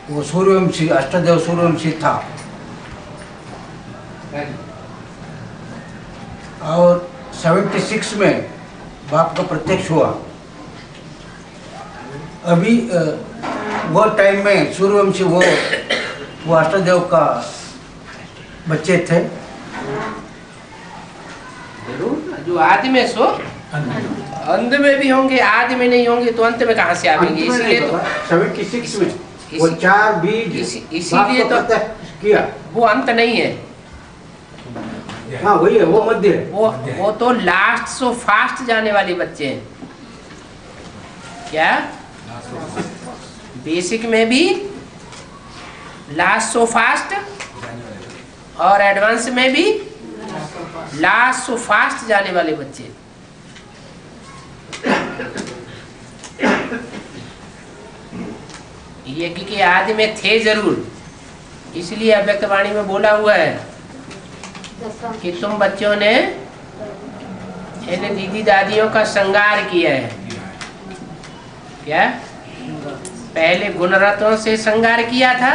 वो सूर्यवंशी अष्टदेव सूर्यवंशी था। और 76 में बाप का प्रत्यक्ष हुआ। अभी वो टाइम में सूर्यवंशी वो अष्टदेव का बच्चे थे। जरूर, जो आदि में सो अंत में भी होंगे, आदि में नहीं होंगे तो अंत में कहाँ से आएंगे? इसीलिए तो 76 में वो 4 बीज इसीलिए तो किया। वो अंत नहीं है। हाँ वही है, वो मध्य है। वो तो लास्ट सो फास्ट जाने वाले बच्चे हैं। क्या बेसिक में भी लास्ट सो फास्ट और एडवांस में भी लास्ट सो फास्ट जाने वाले बच्चे। यज्ञ के आदि में थे जरूर, इसलिए अव्यक्तवाणी में बोला हुआ है कि तुम बच्चों ने इन दीदी दादियों का श्रृंगार किया है। क्या पहले गुण रत्नों से श्रृंगार किया था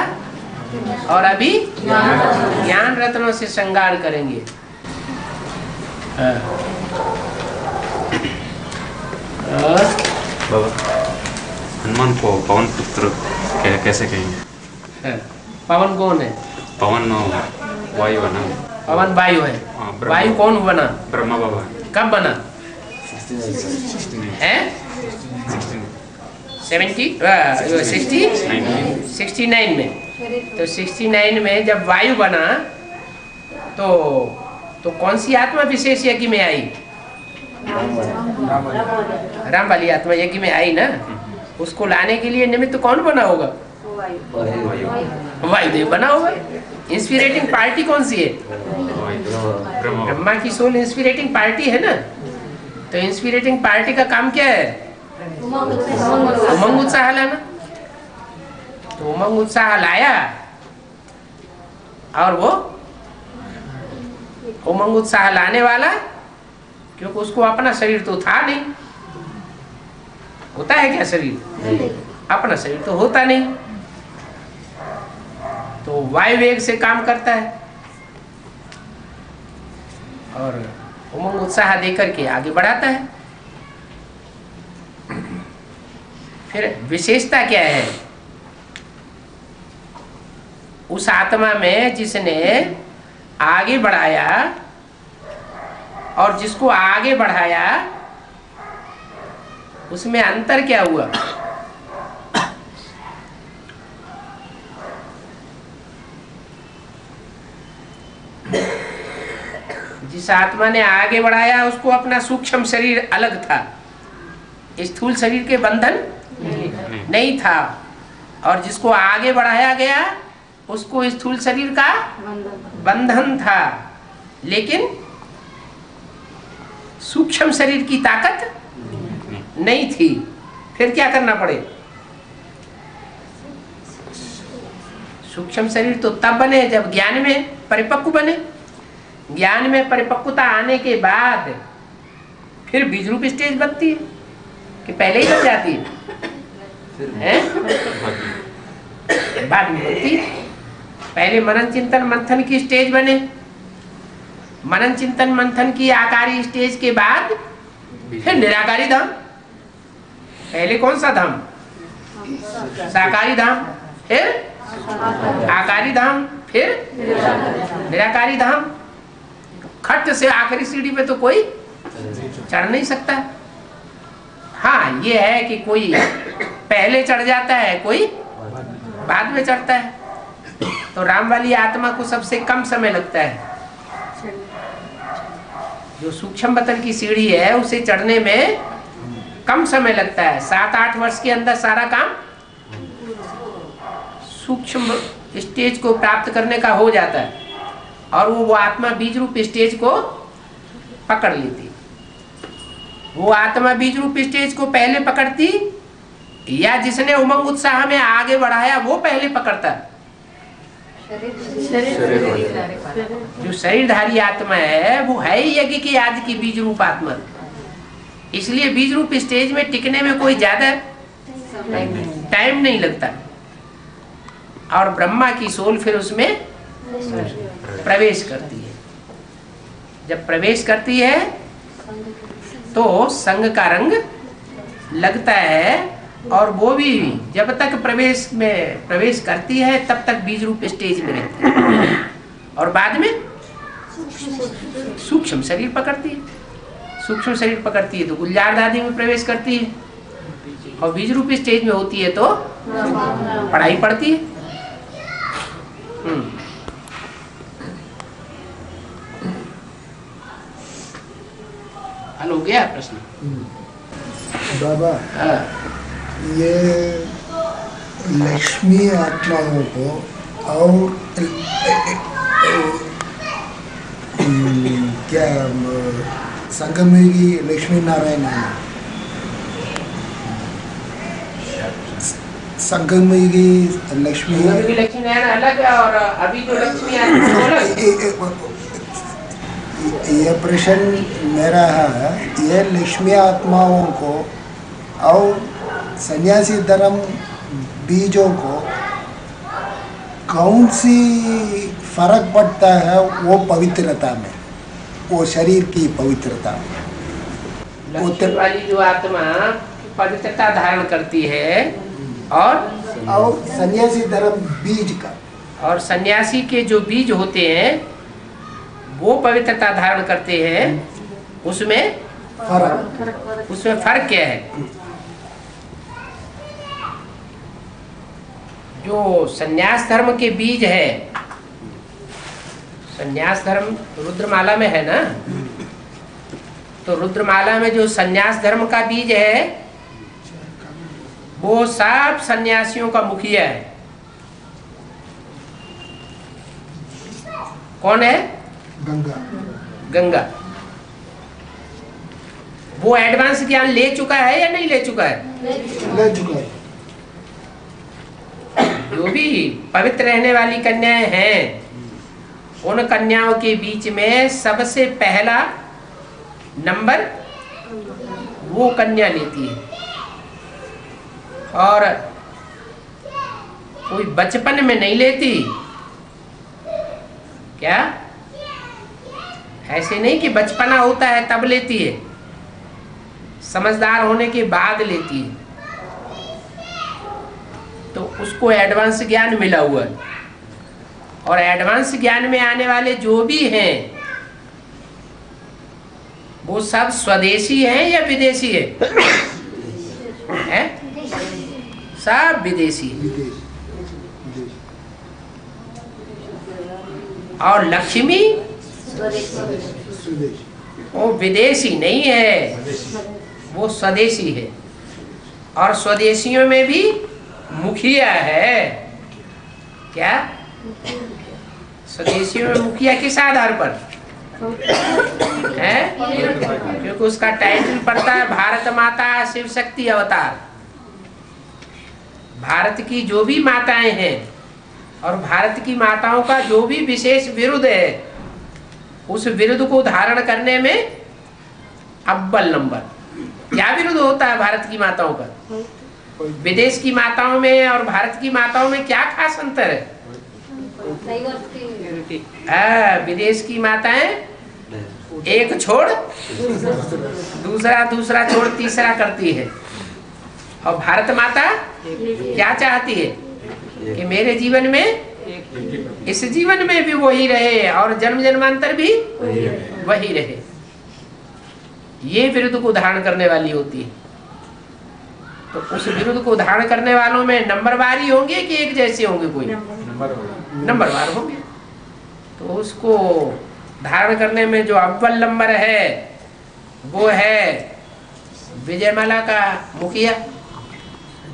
और अभी ज्ञान रत्नों से श्रृंगार करेंगे। बाबा, हनुमान को पवन पुत्र कैसे कहेंगे? पवन कौन है? पवन वायु है ना? पवन वायु है। वायु कौन बना? ब्रह्मा बाबा। कब बना? 69 में। तो 69 में जब वायु बना तो कौन सी आत्मा विशेष यज्ञ में आई? राम वाली आत्मा यज्ञ में आई ना। उसको लाने के लिए निमित्त कौन बना होगा? वायुदेव बना होगा। इंस्पिरेटिंग पार्टी कौन सी है? ब्रह्मा की सोल इंस्पिरेटिंग पार्टी है ना। तो इंस्पिरेटिंग पार्टी का काम क्या है? उमंग उत्साह लाना। तो उमंग उत्साह लाया और वो उमंग उत्साह लाने वाला, क्योंकि उसको अपना शरीर तो था नहीं। होता है क्या शरीर? अपना शरीर तो होता नहीं। तो वायु वेग से काम करता है और उमंग उत्साह देकर के आगे बढ़ाता है। फिर विशेषता क्या है उस आत्मा में जिसने आगे बढ़ाया और जिसको आगे बढ़ाया? उसमें अंतर क्या हुआ? जिस आत्मा ने आगे बढ़ाया उसको अपना सूक्ष्म शरीर अलग था, स्थूल शरीर के बंधन नहीं था। और जिसको आगे बढ़ाया गया उसको स्थूल शरीर का बंधन था, लेकिन सूक्ष्म शरीर की ताकत नहीं थी। फिर क्या करना पड़े? सूक्ष्म शरीर तो तब बने जब ज्ञान में परिपक्व बने। ज्ञान में परिपक्वता आने के बाद फिर बीज रूप स्टेज बनती है कि पहले ही बन जाती है? बाद में बनती है। पहले मनन चिंतन मंथन की स्टेज बने। मनन चिंतन मंथन की आकारी स्टेज के बाद फिर निराकारी धाम। पहले कौन सा धाम? साकारी धाम, फिर आकारी धाम, फिर निराकारी धाम। खट से आखिरी सीढ़ी पे तो कोई चढ़ नहीं सकता। हाँ ये है कि कोई पहले चढ़ जाता है, कोई बाद में चढ़ता है। तो राम वाली आत्मा को सबसे कम समय लगता है। जो सूक्ष्म बतन की सीढ़ी है उसे चढ़ने में कम समय लगता है। 7-8 वर्ष के अंदर सारा काम सूक्ष्म स्टेज को प्राप्त करने का हो जाता है और वो आत्मा बीज रूप स्टेज को पकड़ लेती। वो आत्मा बीज रूप स्टेज को पहले पकड़ती या जिसने उमंग उत्साह में आगे बढ़ाया वो पहले पकड़ता? जो शरीरधारी आत्मा है वो है ही यज्ञ की आदि की बीज रूप आत्मा। इसलिए बीज रूप स्टेज में टिकने में कोई ज्यादा टाइम नहीं लगता। और ब्रह्मा की सोल फिर उसमें प्रवेश करती है। जब प्रवेश करती है तो संग का रंग लगता है, और वो भी जब तक प्रवेश करती है तब तक बीज रूप स्टेज में रहती है, और बाद में सूक्ष्म शरीर पकड़ती है। सूक्ष्म शरीर पकड़ती है तो गुलजार दादी में प्रवेश करती है, और बीज रूप स्टेज में होती है तो पढ़ाई पढ़ती है। हल हो गया प्रश्न? बाबा, हाँ। ये लक्ष्मी आत्माओं को और क्या संगमयुगी लक्ष्मी नारायण है, संगमयुगी लक्ष्मी लक्ष्मी नारायण अलग है और अभी जो लक्ष्मी आत्मा वो अलग। ये प्रश्न मेरा है, ये लक्ष्मी आत्माओं को और सन्यासी धर्म बीजों को कौन सी फर्क पड़ता है वो पवित्रता में, वो शरीर की पवित्रता में? लक्ष्मी वाली जो आत्मा पवित्रता धारण करती है, और सन्यासी धर्म बीज का, और सन्यासी के जो बीज होते हैं वो पवित्रता धारण करते हैं, उसमें फर्क क्या है? जो सन्यास धर्म के बीज है, सन्यास धर्म रुद्रमाला में है ना, तो रुद्रमाला में जो सन्यास धर्म का बीज है वो सब सन्यासियों का मुखिया है। कौन है? गंगा। वो एडवांस ज्ञान ले चुका है या नहीं ले चुका है? ले चुका है। जो भी पवित्र रहने वाली कन्याएं हैं, उन कन्याओं के बीच में सबसे पहला नंबर वो कन्या लेती है। और कोई बचपन में नहीं लेती क्या? ऐसे नहीं कि बचपना होता है तब लेती है, समझदार होने के बाद लेती है। तो उसको एडवांस ज्ञान मिला हुआ है, और एडवांस ज्ञान में आने वाले जो भी हैं वो सब स्वदेशी हैं या विदेशी है? सब विदेशी है। और लक्ष्मी वो विदेशी नहीं है, वो स्वदेशी है। और स्वदेशियों में भी मुखिया है। क्या? स्वदेशियों में मुखिया किस आधार पर है? क्योंकि उसका टाइटल पड़ता है भारत माता शिव शक्ति अवतार। भारत की जो भी माताएं हैं और भारत की माताओं का जो भी विशेष विरुद्ध है, उस विरुद्ध को धारण करने में अव्वल नंबर। क्या विरुद्ध होता है भारत की माताओं का? विदेश की माताओं में और भारत की माताओं में क्या खास अंतर है? विदेश की माताएं एक छोड़ दूसरा छोड़ तीसरा करती है, और भारत माता क्या चाहती है कि मेरे जीवन में, इस जीवन में भी वही रहे और जन्म जन्मांतर भी वही रहे। ये विरुद्ध को धारण करने वाली होती है। तो उस विरुद्ध को धारण करने वालों में नंबरवारी होंगे कि एक जैसे होंगे? कोई नंबरवार होंगे। तो उसको धारण करने में जो अव्वल नंबर है वो है विजयमाला का मुखिया,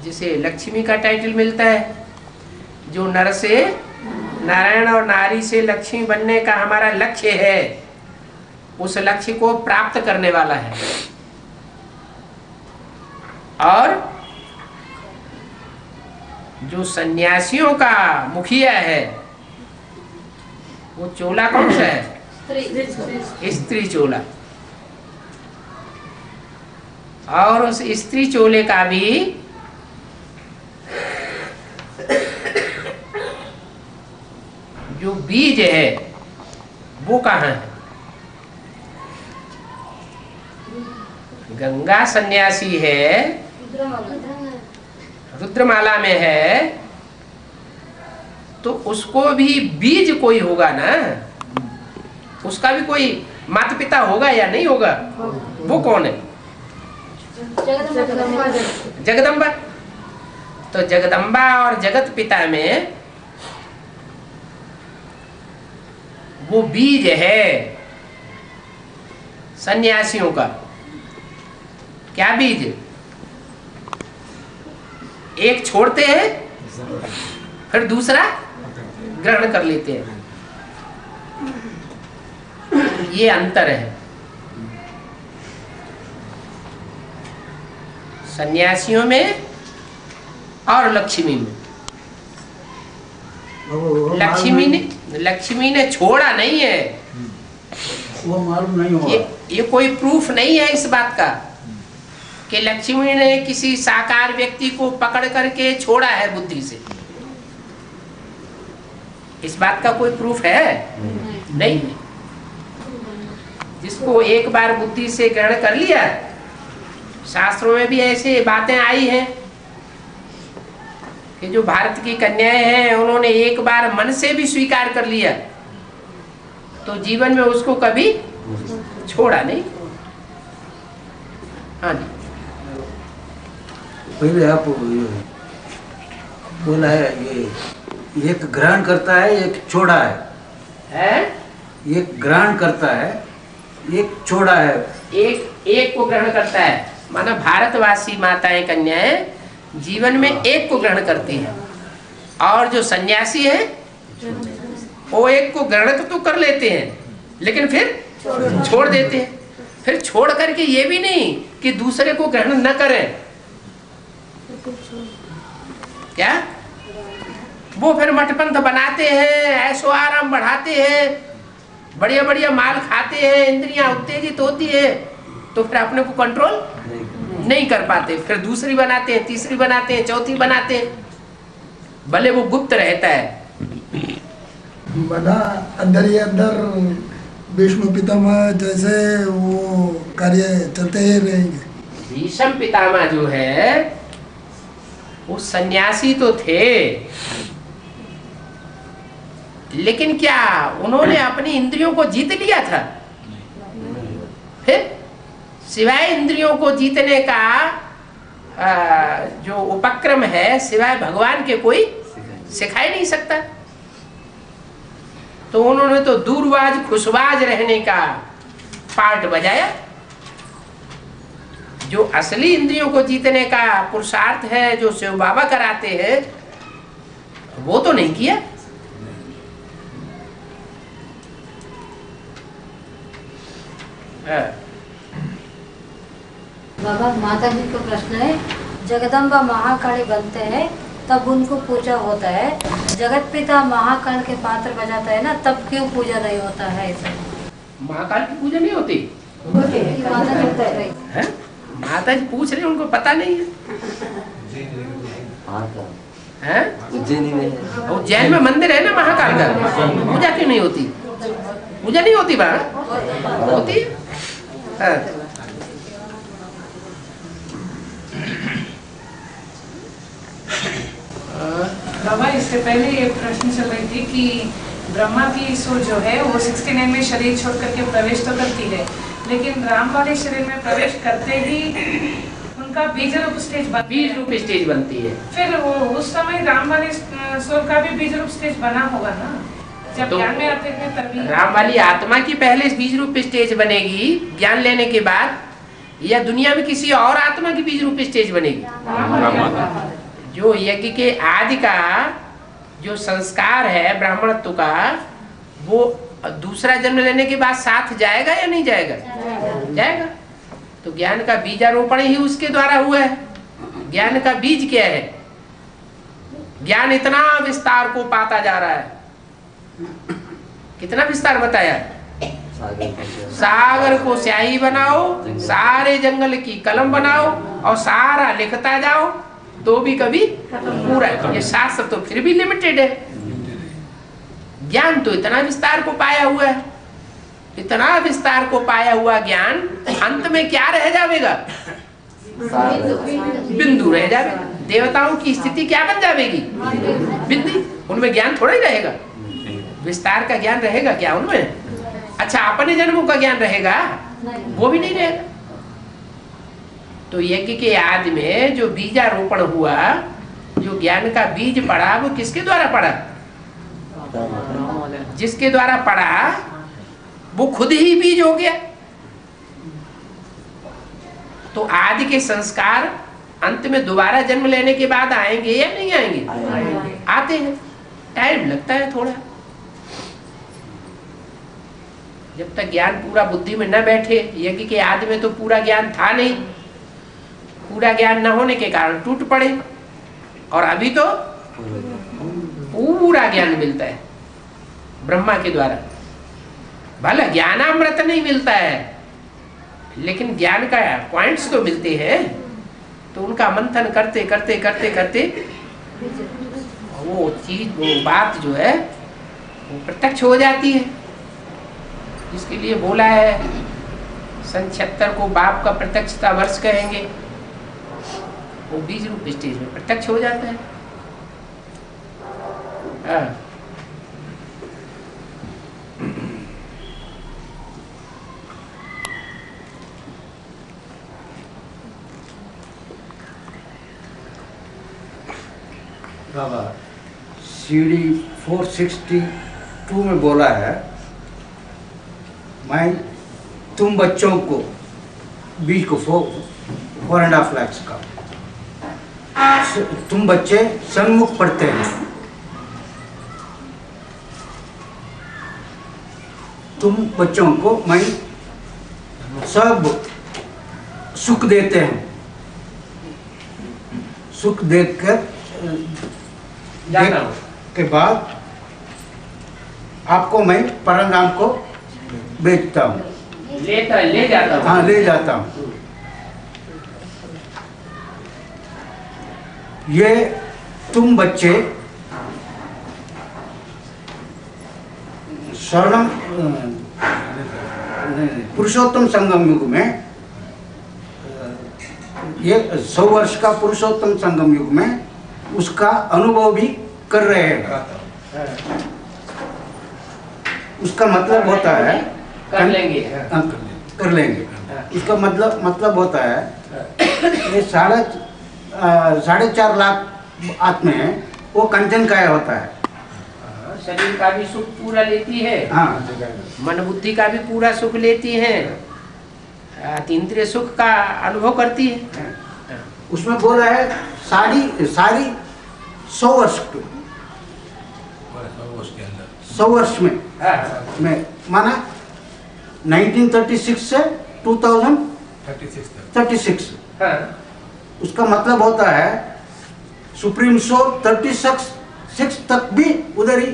जिसे लक्ष्मी का टाइटल मिलता है। जो नर से नारायण और नारी से लक्ष्मी बनने का हमारा लक्ष्य है, उस लक्ष्य को प्राप्त करने वाला है। और जो सन्यासियों का मुखिया है वो चोला कौन सा है? स्त्री चोला। और उस स्त्री चोले का भी जो बीज है वो कहाँ है? गंगा सन्यासी है, रुद्रमाला में है, तो उसको भी बीज कोई होगा ना, उसका भी कोई माता पिता होगा या नहीं होगा? वो कौन है? जगदम्बा। तो जगदम्बा और जगत पिता में वो बीज है सन्यासियों का। क्या बीज? एक छोड़ते हैं फिर दूसरा ग्रहण कर लेते हैं, ये अंतर है सन्यासियों में और लक्ष्मी में। लक्ष्मी ने छोड़ा नहीं है, वो मालूम नहीं हुआ। ये कोई प्रूफ नहीं है इस बात का कि लक्ष्मी ने किसी साकार व्यक्ति को पकड़ करके छोड़ा है बुद्धि से। इस बात का कोई प्रूफ है? नहीं। जिसको एक बार बुद्धि से ग्रहण कर लिया, शास्त्रों में भी ऐसे बातें आई हैं कि जो भारत की कन्याएं हैं उन्होंने एक बार मन से भी स्वीकार कर लिया तो जीवन में उसको कभी छोड़ा नहीं। हाँ जी। पहले आप बोला है ये एक ग्रहण करता है, एक छोड़ा है। एक ग्रहण करता है, एक छोड़ा है। एक को ग्रहण करता है, माना भारतवासी माताएं कन्याएं जीवन में एक को ग्रहण करती हैं, और जो सन्यासी है वो एक को ग्रहण तो कर लेते हैं लेकिन फिर छोड़ देते हैं। फिर छोड़ करके ये भी नहीं कि दूसरे को ग्रहण न करें, क्या वो फिर मठपंथ बनाते हैं, ऐशो आराम बढ़ाते हैं, बढ़िया बढ़िया माल खाते हैं, इंद्रियां उत्तेजित होती है, तो फिर अपने को कंट्रोल नहीं कर पाते, फिर दूसरी बनाते हैं, तीसरी बनाते हैं, चौथी बनाते हैं, भले वो गुप्त रहता है। बना अंदर ही अंदर भीष्म पितामह जैसे वो कार्य चलते ही रहेंगे। भीष्म पितामह जो है वो सन्यासी तो थे, लेकिन क्या उन्होंने अपनी इंद्रियों को जीत लिया था? फिर सिवाय इंद्रियों को जीतने का जो उपक्रम है सिवाय भगवान के कोई सिखा ही नहीं सकता। तो उन्होंने तो दूरबाज खुशबाज रहने का पार्ट बजाया। जो असली इंद्रियों को जीतने का पुरुषार्थ है, जो शिव बाबा कराते हैं, वो तो नहीं किया। बाबा, माता जी का प्रश्न है, जगदम्बा महाकाली बनते हैं तब उनको पूजा होता है, जगत पिता महाकाल के पात्र बजाता है ना, तब क्यों पूजा नहीं होता है? ऐसा महाकाल की पूजा नहीं होती? माता जी पूछ रहे, उनको पता नहीं है। उज्जैन में उज्जैन में मंदिर है ना महाकाल का, पूजा क्यों नहीं होती? पूजा नहीं होती बात होती है। बाबा, इससे पहले ये प्रश्न चल रही थी कि ब्रह्मा की सोच जो है वो 69 में शरीर छोड़ करके प्रवेश तो करती है, लेकिन राम वाले शरीर में प्रवेश करते ही उनका बीज रूप स्टेज बनती है। फिर वो उस समय राम वाले सोल का भी बीज रूप स्टेज बना होगा ना, जब तो ज्ञान में आते थे तभी। राम वाली आत्मा की पहले बीज रूप स्टेज बनेगी ज्ञान लेने के बाद, या दुनिया में किसी और आत्मा की बीज रूप स्टेज बनेगी? जो यज्ञ के आदि का जो संस्कार है ब्राह्मणत्व का, वो दूसरा जन्म लेने के बाद साथ जाएगा या नहीं जाएगा? जाएगा। तो ज्ञान का बीजारोपण ही उसके द्वारा हुआ है। ज्ञान का बीज क्या है? ज्ञान इतना विस्तार को पाता जा रहा है। कितना विस्तार बताया? सागर को स्याही बनाओ, सारे जंगल की कलम बनाओ और सारा लिखता जाओ तो भी कभी पूरा। ये शास्त्र तो फिर भी लिमिटेड है। ज्ञान तो इतना विस्तार को पाया हुआ है, इतना विस्तार को पाया हुआ ज्ञान अंत में क्या रह जाएगा? बिंदु रह जाएगा। देवताओं की स्थिति क्या बन जाएगी? बिंदु। उनमें ज्ञान थोड़ा ही रहेगा, विस्तार का ज्ञान रहेगा क्या उनमें? अच्छा, अपने जन्मों का ज्ञान रहेगा? वो भी नहीं रहेगा। तो यज्ञ के आदि में जो बीजारोपण हुआ, जो ज्ञान का बीज पड़ा, वो किसके द्वारा पड़ा? जिसके द्वारा पड़ा वो खुद ही बीज हो गया। तो आदि के संस्कार अंत में दोबारा जन्म लेने के बाद आएंगे या नहीं आएंगे? आते हैं, टाइम लगता है थोड़ा। जब तक ज्ञान पूरा बुद्धि में न बैठे, यज्ञ के आदि में तो पूरा ज्ञान था नहीं, पूरा ज्ञान न होने के कारण टूट पड़े, और अभी तो पूरा ज्ञान मिलता है ब्रह्मा के द्वारा। भला ज्ञानामृत नहीं मिलता है, लेकिन ज्ञान का पॉइंट्स तो मिलते हैं। तो उनका मंथन करते करते करते करते वो चीज, वो बात जो है वो प्रत्यक्ष हो जाती है। जिसके लिए बोला है सन 76 को बाप का प्रत्यक्षता वर्ष कहेंगे, वो बीज रूप स्टेज में प्रत्यक्ष हो जाता है। हाँ। बाबा सीढ़ी 462 में बोला है, मैं तुम बच्चों को बीज को 4.5 लाख का, तुम बच्चे सन्मुख पढ़ते हैं, तुम बच्चों को मैं सब सुख देते हैं, सुख देकर के बाद आपको मैं परमधाम को बेचता हूँ, ले जाता हूँ। हाँ, ले जाता हूँ। ये तुम बच्चे स्वर्णम पुरुषोत्तम संगम युग में, ये 100 वर्ष का पुरुषोत्तम संगम युग में उसका अनुभव भी कर रहे हैं। उसका मतलब होता है कर लेंगे, कर लेंगे। उसका मतलब होता है ये 4.5 लाख आत्मा है, वो कंचन काया होता है। शरीर का भी सुख पूरा लेती है, हाँ, मन बुद्धि का भी पूरा सुख लेती है, अतीन्द्रिय सुख का अनुभव करती है। उसमें बोला है सारी 100 वर्ष के 100 वर्ष में माना 1936 से 2036। उसका मतलब होता है सुप्रीम सोल 36 तक भी उधर ही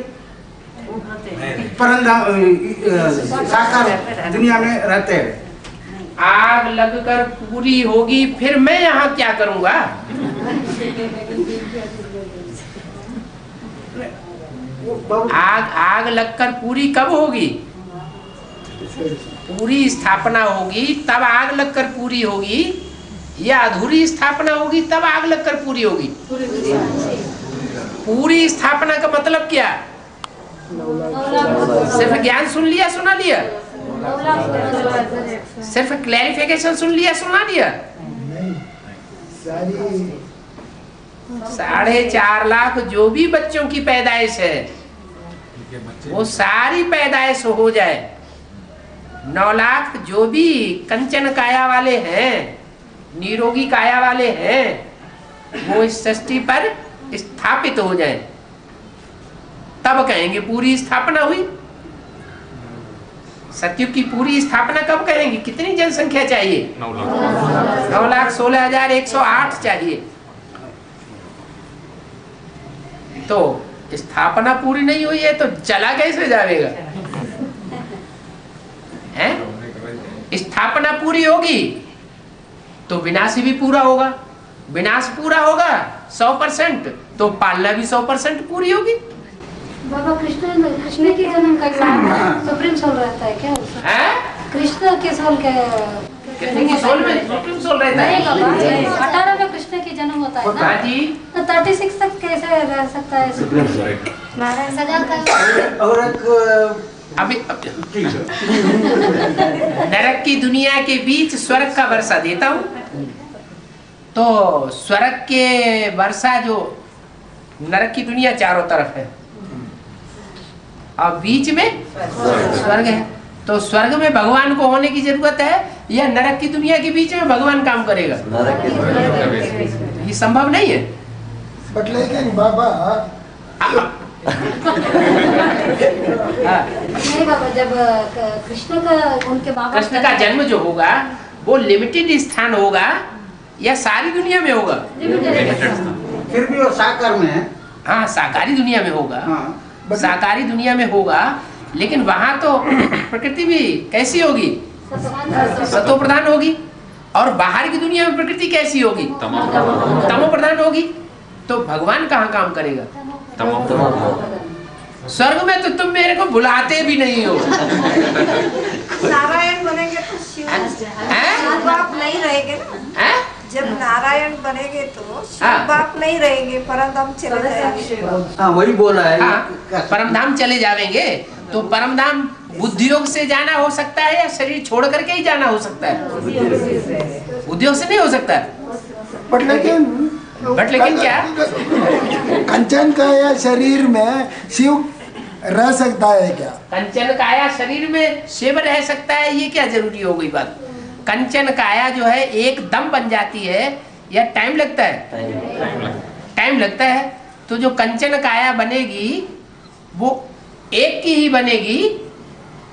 साकार दुनिया में रहते हैं। आग लगकर पूरी होगी, फिर मैं यहाँ क्या करूँगा? आग लगकर पूरी कब होगी? पूरी स्थापना होगी तब आग लगकर पूरी होगी, या अधूरी स्थापना होगी तब आग लगकर पूरी होगी? पूरी स्थापना का मतलब क्या? सिर्फ ज्ञान सुन लिया, सुना लिया? सिर्फ क्लैरिफिकेशन सुन लिया, सुना लिया? 4.5 लाख जो भी बच्चों की पैदाइश है, वो सारी पैदाइश हो जाए। 9 लाख जो भी कंचन काया वाले हैं, निरोगी काया वाले हैं, वो इस सृष्टि पर स्थापित हो जाए, तब कहेंगे पूरी स्थापना हुई। सत्युग की पूरी स्थापना कब कहेंगे? कितनी जनसंख्या चाहिए? 9,16,108 चाहिए। तो स्थापना पूरी नहीं हुई है तो चला कैसे जाएगा? हैं? स्थापना पूरी होगी तो विनाश भी पूरा होगा, विनाश पूरा होगा 100%, तो पालना भी 100% पूरी होगी। बाबा कृष्ण की जन्म का सुप्रीम सोल रहता है क्या उसका? हैं? कृष्ण के सोल के कृष्ण की सोल में सुप्रीम सोल रहता है। नहीं बाबा, 18 में कृष्ण की जन्म होता है ना, हाँ जी। तो 36 तक कैसे रह सकता है? सजा का और एक अभी नरक की दुनिया के बीच स्वर्ग का वर्षा देता हूँ, तो स्वर्ग के वर्षा जो नरक की दुनिया चारों तरफ है और बीच में स्वर्ग है, तो स्वर्ग में भगवान को होने की जरूरत है या नरक की दुनिया के बीच में भगवान काम करेगा? ये संभव नहीं है। बट लेकिन बाबा नहीं बाबा, जब कृष्ण का उनके माँ बाप कृष्ण का जन्म जो होगा वो लिमिटेड स्थान होगा या सारी दुनिया में होगा? फिर भी वो साकार में है। हाँ, साकारी दुनिया में होगा। हाँ। साकारी दुनिया में होगा, लेकिन वहां तो प्रकृति भी कैसी होगी? सतो प्रधान होगी। और बाहर की दुनिया में प्रकृति कैसी होगी? तमो प्रधान होगी। तो भगवान कहाँ काम करेगा? स्वर्ग में तो तुम मेरे को बुलाते भी नहीं हो। नारायण बनेंगे तो शिव बाप नहीं रहेंगे ना। हैं? जब नारायण बनेंगे तो शिव हाँ। बाप नहीं रहेंगे, परमधाम चले जाएंगे। हाँ, वही बोल रहा है। हाँ, परमधाम चले जावेंगे तो परमधाम बुद्धि योग से जाना हो सकता है या शरीर छोड़ करके ही जाना हो सकता है? बुद्धि योग से नहीं हो सकता। बट लेकिन क्या? कंचन का या शरीर में शिव रह सकता है क्या? कंचन काया शरीर में शिव रह सकता है, ये क्या जरूरी हो गई बात? कंचन काया जो है एकदम बन जाती है या टाइम लगता है? टाइम लगता है। तो जो कंचन काया बनेगी वो एक की ही बनेगी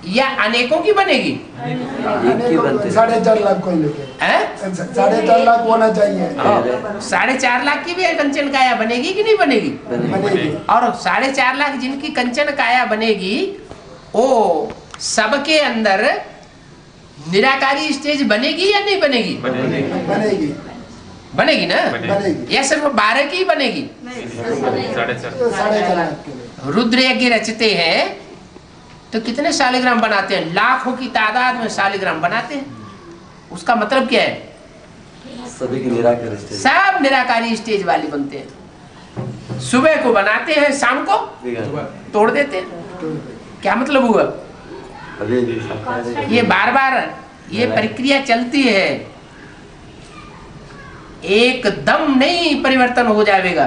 या अनेकों की बनेगी? 4.5 लाख को लेके 4.5 लाख होना चाहिए। 4.5 लाख की भी कंचन काया बनेगी कि नहीं बनेगी? बनेगी। और 4.5 लाख जिनकी कंचन काया बनेगी वो सबके अंदर निराकारी स्टेज बनेगी या नहीं बनेगी? बनेगी। बनेगी ना? बनेगी। या सिर्फ 12 की बनेगी? 4.5 लाख के लिए। रुद्र यज्ञ रचते हैं तो कितने शालिग्राम बनाते हैं? लाखों की तादाद में शालिग्राम बनाते हैं। उसका मतलब क्या है? सभी की निराकारी स्टेज। सब निराकारी स्टेज वाले बनते हैं। सुबह को बनाते हैं, शाम को तोड़ देते हैं। क्या मतलब हुआ? ये बार बार ये प्रक्रिया चलती है, एकदम नहीं परिवर्तन हो जाएगा।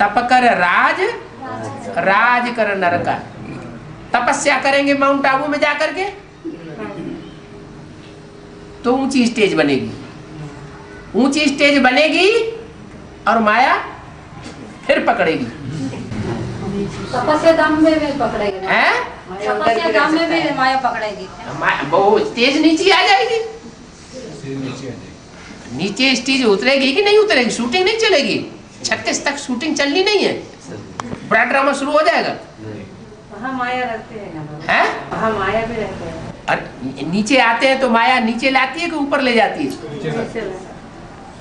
तप कर राज, राज कर नरका। तपस्या करेंगे माउंट आबू में जाकर के तो ऊंची स्टेज बनेगी। ऊंची स्टेज बनेगी और माया फिर पकड़ेगी। तपस्या धाम में भी पकड़ेगी। हैं? तपस्या धाम में भी माया पकड़ेगी। वो स्टेज नीचे आ जाएगी। नीचे स्टेज उतरेगी कि नहीं उतरेगी? शूटिंग नहीं चलेगी। 36 तक शूटिंग चलनी नहीं है। बड़ा ड्रामा शुरू हो जाएगा। वहाँ माया रहते हैं। हैं? वहाँ माया भी रहते हैं। और नीचे आते हैं तो माया नीचे लाती है कि ऊपर ले जाती है?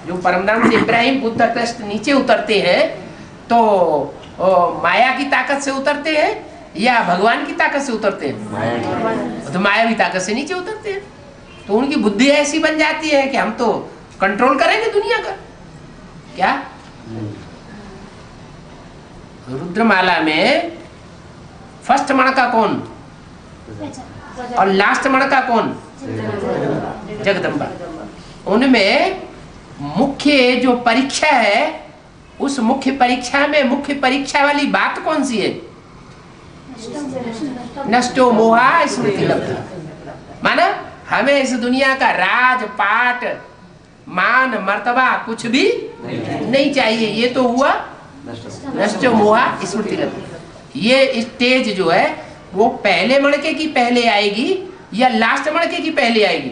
जो परमधाम से इब्राहिम बुद्ध कृष्ण नीचे उतरते हैं तो माया की ताकत से उतरते हैं या भगवान की ताकत से उतरते हैं? तो मायावी ताकत से नीचे उतरते हैं। तो उनकी बुद्धि ऐसी बन जाती है कि हम तो कंट्रोल करेंगे दुनिया का। क्या रुद्रमाला में फर्स्ट मणका कौन और लास्ट मणका कौन? जगदम्बा। उनमें मुख्य जो परीक्षा है, उस मुख्य परीक्षा में मुख्य परीक्षा वाली बात कौन सी है? नष्टो मोहा स्मृति लब्धा। माना हमें इस दुनिया का राज पाट मान मर्तबा कुछ भी नहीं चाहिए। ये तो हुआ नष्टो मोहा स्मृति लब्धा। ये स्टेज जो है वो पहले मणके की पहले आएगी या लास्ट मणके की पहले आएगी?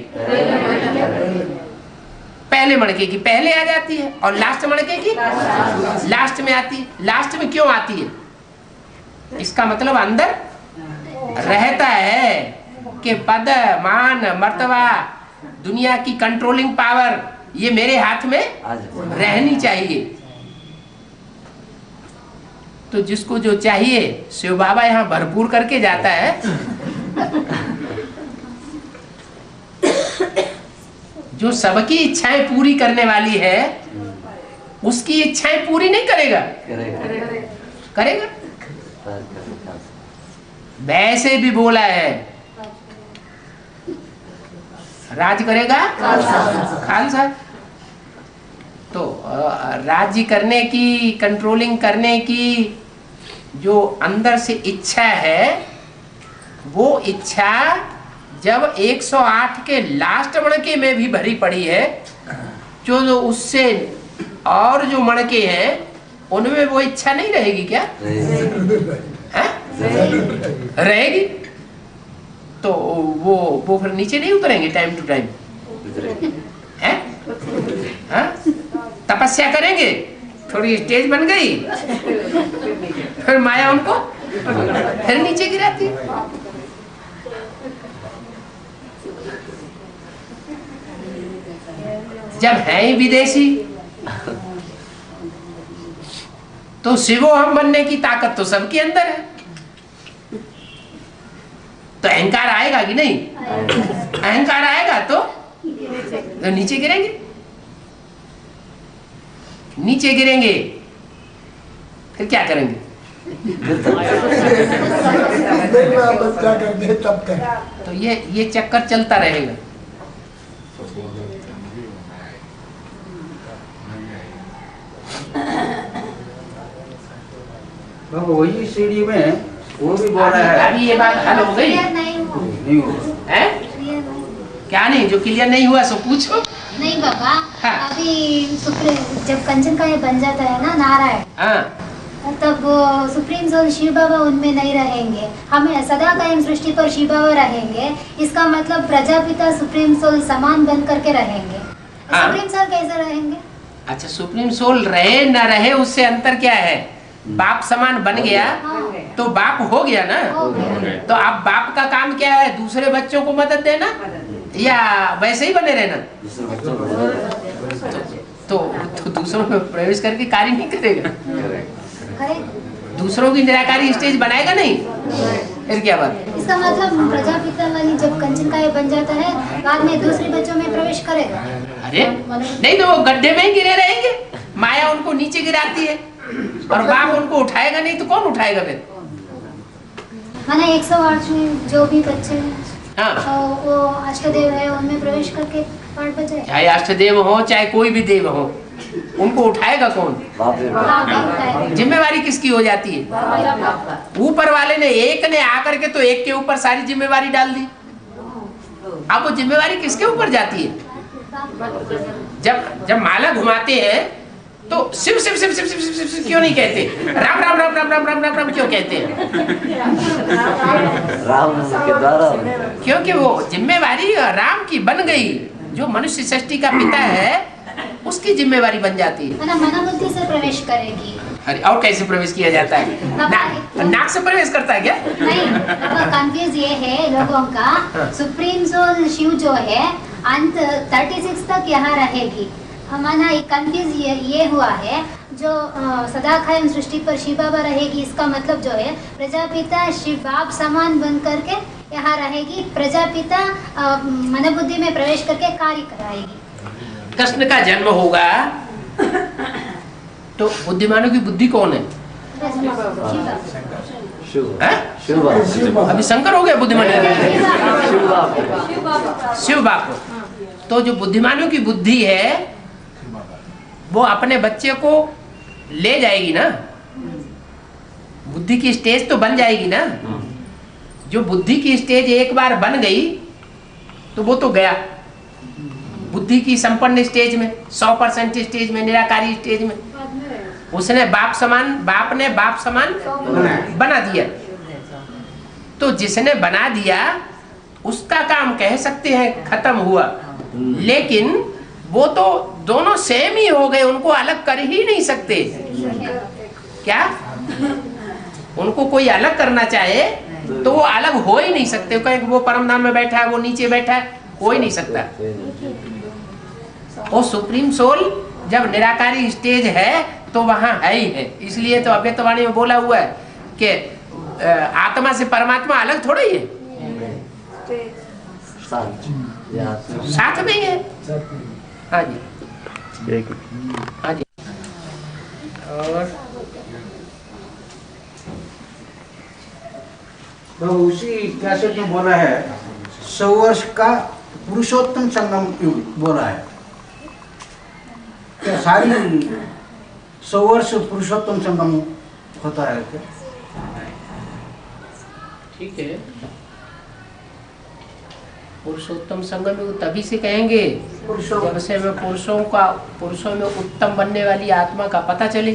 पहले मणके की पहले आ जाती है और लास्ट मणके की लास्ट में आती है। लास्ट में क्यों आती है? इसका मतलब अंदर रहता है कि पद मान मर्तबा दुनिया की कंट्रोलिंग पावर ये मेरे हाथ में रहनी चाहिए। तो जिसको जो चाहिए शिव बाबा यहाँ भरपूर करके जाता है। जो सबकी इच्छाएं पूरी करने वाली है उसकी इच्छाएं पूरी नहीं करेगा, करेगा। वैसे भी बोला है राज करेगा खालसा। तो राज्य करने की, कंट्रोलिंग करने की जो अंदर से इच्छा है, वो इच्छा जब 108 के लास्ट मणके में भी भरी पड़ी है, जो उससे और जो मणके हैं उनमें वो इच्छा नहीं रहेगी क्या? रहेगी। तो वो फिर नीचे नहीं उतरेंगे टाइम टू टाइम? तपस्या करेंगे, थोड़ी स्टेज बन गई, फिर माया उनको फिर नीचे गिराती है। जब है ही विदेशी तो शिवो हम बनने की ताकत तो सबके अंदर है। तो अहंकार आएगा कि नहीं? अहंकार आएगा तो नीचे गिरेंगे, नीचे गिरेंगे, फिर क्या करेंगे? तो ये चक्कर चलता रहेगा। वही सीढ़ी में वो भी बोल रहा है। अभी ये बात हल हो गई? नहीं हुआ है? क्या नहीं? जो क्लियर नहीं हुआ सो पूछो। नहीं बाबा, हाँ। अभी जब कंचन का ये बन जाता है ना नारायण, हाँ। तब वो सुप्रीम सोल शिव बाबा उनमें नहीं रहेंगे, हमें सदा कायम सृष्टि पर शिव बाबा रहेंगे। इसका मतलब प्रजापिता सुप्रीम सोल समान बन करके रहेंगे। हाँ। सुप्रीम सोल कैसे रहेंगे? अच्छा, सुप्रीम सोल रहे न रहे उससे अंतर क्या है? बाप समान बन गया तो बाप हो गया ना। तो अब बाप का काम क्या है? दूसरे बच्चों को मदद देना या वैसे ही बने रहना? तो दूसरों में प्रवेश करके कार्य नहीं करेगा, दूसरों की निराकारी स्टेज बनाएगा नहीं, फिर क्या बात? इसका मतलब प्रजापिता वाली जब कंचन का ये बन जाता है, बाद में दूसरे बच्चों में प्रवेश करेगा? अरे नहीं, तो वो गड्ढे में ही गिरे रहेंगे। माया उनको नीचे गिराती है और बाप उनको उठाएगा नहीं, तो कौन उठाएगा फिर? माना 108 में जो भी बच्चे हैं, हाँ, तो वो अष्टदेव है, उनमें प्रवेश करके पाठ बजाए। चाहे अष्टदेव हो चाहे कोई भी देव हो, उनको उठाएगा कौन? जिम्मेवारी किसकी हो जाती है? ऊपर वाले ने, एक ने आकर के तो एक के ऊपर सारी जिम्मेवारी डाल दी। अब वो जिम्मेवारी किसके ऊपर जाती है? जब माला घुमाते हैं तो शिव शिव शिव शिव शिव शिव शिव क्यों नहीं कहते? राम राम राम राम राम राम राम राम क्यों कहते हैं? राम के द्वारा, क्योंकि वो जिम्मेवारी राम की बन गई। जो मनुष्य सृष्टि का पिता है उसकी जिम्मेवारी बन जाती है। मनोबुद्धि से प्रवेश करेगी। अरे और कैसे प्रवेश किया जाता है? नाक से प्रवेश करता है क्या? नहीं, कंफ्यूज ये है लोगों का। सुप्रीम सोल शिव जो है अंत 36 तक यहाँ रहेगी। हमारा कंफ्यूज ये हुआ है, जो सदा कायम सृष्टि पर शिव बाबा रहेगी, इसका मतलब जो है प्रजापिता शिव बाप समान बन करके यहाँ रहेगी। प्रजापिता मनोबुद्धि में प्रवेश करके कार्य कराएगी। कृष्ण का जन्म होगा तो बुद्धिमानों की बुद्धि कौन है? शिव। अभी शंकर हो गया बुद्धिमानों की? शिव बाप। तो जो बुद्धिमानों की बुद्धि है वो अपने बच्चे को ले जाएगी ना, बुद्धि की स्टेज तो बन जाएगी ना। जो बुद्धि की स्टेज एक बार बन गई तो वो तो गया बुद्धि की संपन्न स्टेज में, 100% स्टेज में, निराकारी स्टेज में। उसने बाप ने बाप समान बना दिया। तो जिसने बना दिया उसका काम कह सकते हैं खत्म हुआ, लेकिन वो तो दोनों सेम ही हो गए, उनको अलग कर ही नहीं सकते। क्या उनको कोई अलग करना चाहे तो वो अलग हो ही नहीं सकते। कहें वो परम धाम में बैठा है, वो नीचे बैठा है, हो ही नहीं सकता। वो सुप्रीम सोल जब निराकारी स्टेज है तो वहां है ही है। इसलिए तो अव्यक्तवाणी में बोला हुआ है कि आत्मा से परमात्मा अलग थोड़ा ही है, साथ में ही है। हाँ जी, हाँ जी। और उसी कैसेट में बोला है 100 वर्ष का पुरुषोत्तम संगम युग बोला है। क्या सारी 100 वर्ष पुरुषोत्तम संगम होता है क्या? ठीक है, पुरुषोत्तम संगम युग तभी से कहेंगे जब से हमें पुरुषों में उत्तम बनने वाली आत्मा का पता चले।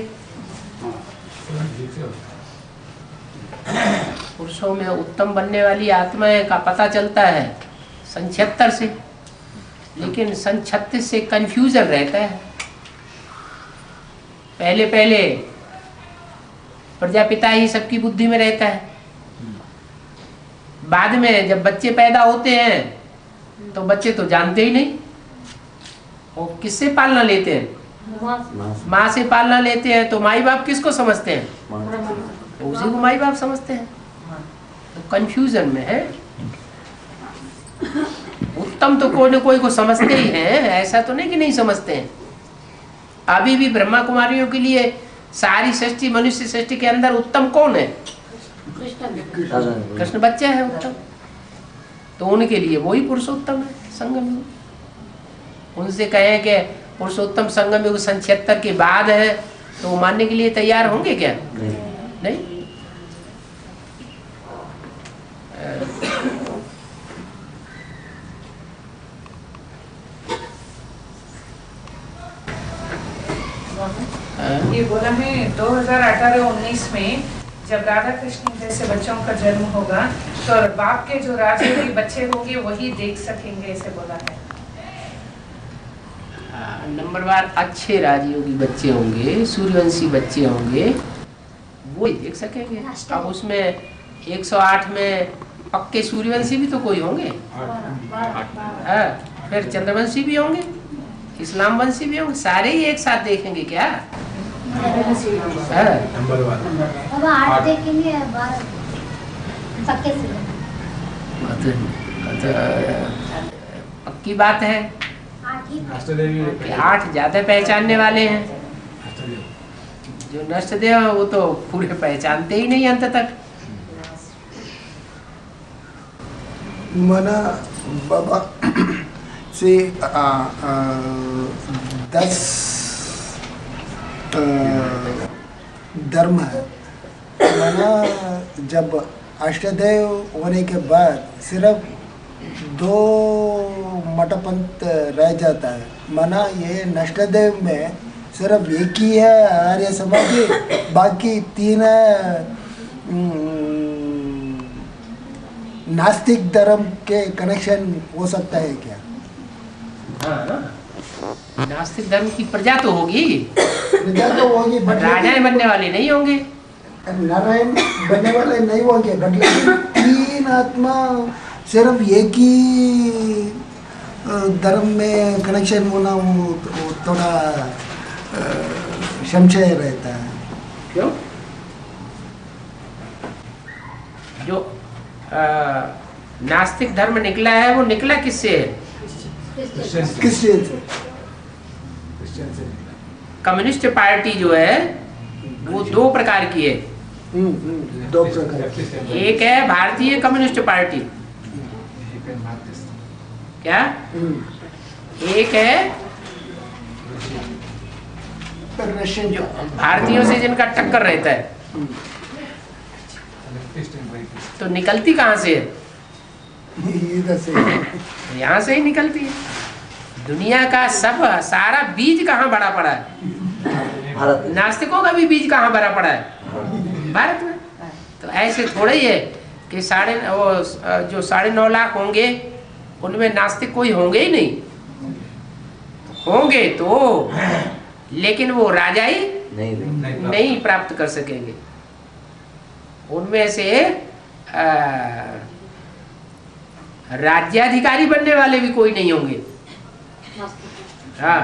पुरुषों में उत्तम बनने वाली आत्मा का पता चलता है सन 76 से, लेकिन सन 36 से कंफ्यूजन रहता है। पहले पहले प्रजापिता ही सबकी बुद्धि में रहता है, बाद में जब बच्चे पैदा होते हैं तो बच्चे तो जानते ही नहीं, और किससे पालना लेते हैं? माँ से पालना लेते हैं। तो माई बाप किसको समझते हैं? तो उसी को माई बाप समझते हैं। तो कंफ्यूजन में है। उत्तम तो कोई न कोई को समझते ही हैं, ऐसा तो नहीं कि नहीं समझते हैं। अभी भी ब्रह्मा कुमारियों के लिए सारी सृष्टि, मनुष्य सृष्टि के अंदर उत्तम कौन है? कृष्ण बच्चा है उत्तम। तो उनके लिए वही पुरुषोत्तम है संगम युग। उनसे कहें कि पुरुषोत्तम संगम युग सन 76 के बाद है, तो वो मानने के लिए तैयार होंगे क्या? नहीं। ये बोला है 2018-19 में जब राधा कृष्ण जैसे बच्चों का जन्म होगा तो बाप के जो राजयोगी बच्चे होंगे वही देख सकेंगे, ऐसे बोला है। नंबरवार अच्छे राजयोगी बच्चे होंगे, सूर्यवंशी बच्चे होंगे, वो ही देख सकेंगे। अब उसमें 108 में पक्के सूर्यवंशी भी तो कोई होंगे, फिर चंद्रवंशी भी होंगे, इस्लाम वंशी भी होंगे, सारे ही एक साथ देखेंगे क्या? अब 8 देखेंगे, पक्की बात है कि 8 ज्यादा पहचानने वाले हैं। जो नष्टदेव है वो तो पूरे पहचानते ही नहीं अंत तक। मना बाबा से 10 धर्म है। मना जब अष्टदेव होने के बाद सिर्फ 2 मठपंथ रह जाता है। मना ये नष्टदेव में सिर्फ एक ही है आर्य समाजी, बाकी 3 नास्तिक धर्म के कनेक्शन हो सकता है क्या? हाँ, नास्तिक धर्म की प्रजा तो होगी, प्रजा तो होगी, राजाएं बनने वाले नहीं होंगे, नारायण बनने वाले नहीं होंगे, बट 3 आत्मा सिर्फ एक ही धर्म में कनेक्शन होना वो थोड़ा संशय रहता है। क्यों? जो नास्तिक धर्म निकला है वो निकला किससे है? क्रिश्चियन से। कम्युनिस्ट पार्टी जो है वो 2 प्रकार की है। 2 प्रकार। एक है भारतीय कम्युनिस्ट पार्टी, क्या? एक है रशियन, जो भारतीयों से जिनका टक्कर रहता है। तो निकलती कहाँ से है? इधर से, यहाँ से ही निकलती है। दुनिया का सारा बीज कहाँ भरा पड़ा है? नास्तिकों का भी बीज कहाँ भरा पड़ा है? भारत में। तो ऐसे थोड़ा ही है कि जो 9.5 लाख होंगे उनमें नास्तिक कोई होंगे ही नहीं। होंगे तो लेकिन वो राजा ही नहीं प्राप्त कर सकेंगे। उनमें से राज्याधिकारी बनने वाले भी कोई नहीं होंगे। हाँ,